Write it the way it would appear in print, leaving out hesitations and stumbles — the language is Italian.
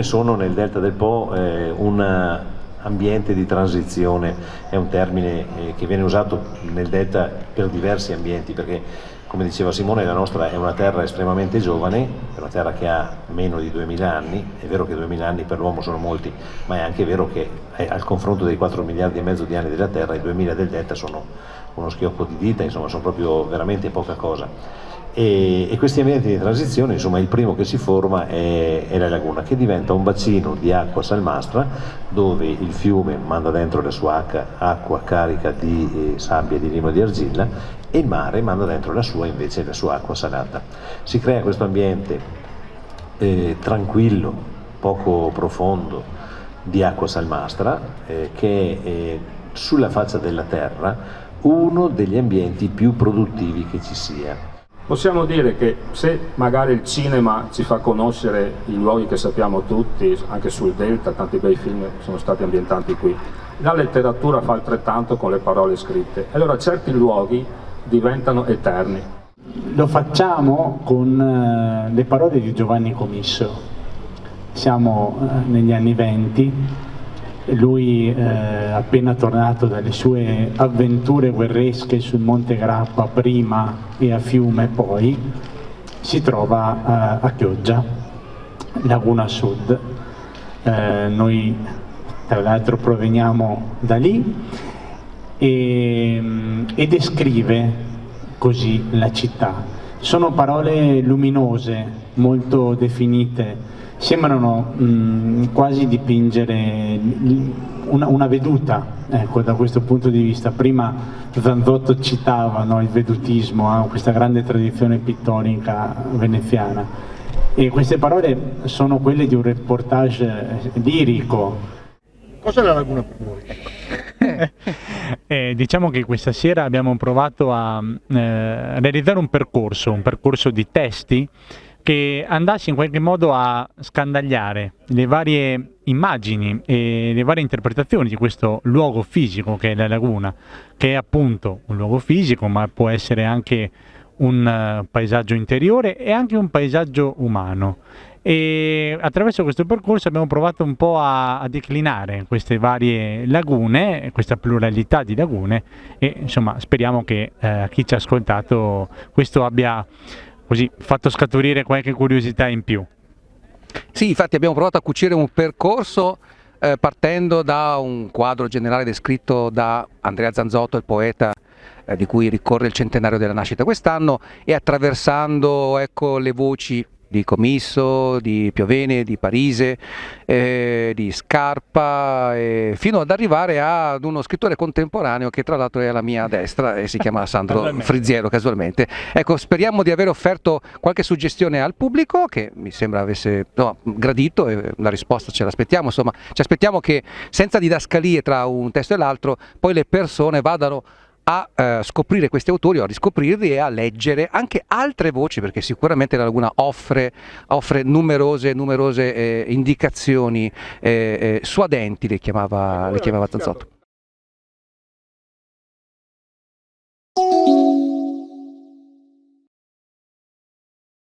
Sono nel Delta del Po un ambiente di transizione, è un termine che viene usato nel Delta per diversi ambienti, perché come diceva Simone la nostra è una terra estremamente giovane, è una terra che ha meno di 2000 anni, è vero che 2000 anni per l'uomo sono molti, ma è anche vero che al confronto dei 4 miliardi e mezzo di anni della terra i 2000 del Delta sono uno schiocco di dita, insomma sono proprio veramente poca cosa. E questi ambienti di transizione, insomma, il primo che si forma è la laguna, che diventa un bacino di acqua salmastra dove il fiume manda dentro la sua acqua carica di sabbia, di limo e di argilla, e il mare manda dentro la sua acqua salata. Si crea questo ambiente tranquillo, poco profondo, di acqua salmastra, che è sulla faccia della terra uno degli ambienti più produttivi che ci sia. Possiamo dire che se magari il cinema ci fa conoscere i luoghi che sappiamo tutti, anche sul Delta, tanti bei film sono stati ambientati qui, la letteratura fa altrettanto con le parole scritte. Allora certi luoghi diventano eterni. Lo facciamo con le parole di Giovanni Comisso. Siamo negli anni '20. Lui, appena tornato dalle sue avventure guerresche sul Monte Grappa prima e a Fiume poi, si trova a Chioggia, Laguna Sud. Noi tra l'altro proveniamo da lì e descrive così la città. Sono parole luminose, molto definite. Sembrano quasi dipingere una veduta, ecco, da questo punto di vista. Prima Zanzotto citava, no, il vedutismo, questa grande tradizione pittorica veneziana, e queste parole sono quelle di un reportage lirico. Cos'è la laguna per voi? Diciamo che questa sera abbiamo provato a realizzare un percorso di testi che andasse in qualche modo a scandagliare le varie immagini e le varie interpretazioni di questo luogo fisico che è la laguna, che è appunto un luogo fisico, ma può essere anche un paesaggio interiore e anche un paesaggio umano. E attraverso questo percorso abbiamo provato un po' a declinare queste varie lagune, questa pluralità di lagune, e insomma speriamo che a chi ci ha ascoltato questo abbia così fatto scaturire qualche curiosità in più. Sì, infatti abbiamo provato a cucire un percorso partendo da un quadro generale descritto da Andrea Zanzotto, il poeta di cui ricorre il centenario della nascita quest'anno, e attraversando, ecco, le voci di Comisso, di Piovene, di Parise, di Scarpa, fino ad arrivare ad uno scrittore contemporaneo che tra l'altro è alla mia destra e si chiama Sandro Friziero, casualmente. Ecco, speriamo di aver offerto qualche suggestione al pubblico che mi sembra avesse gradito, e la risposta ce l'aspettiamo. Insomma, ci aspettiamo che senza didascalie tra un testo e l'altro poi le persone vadano a scoprire questi autori, o a riscoprirli, e a leggere anche altre voci, perché sicuramente la laguna offre numerose indicazioni suadenti, le chiamava Zanzotto.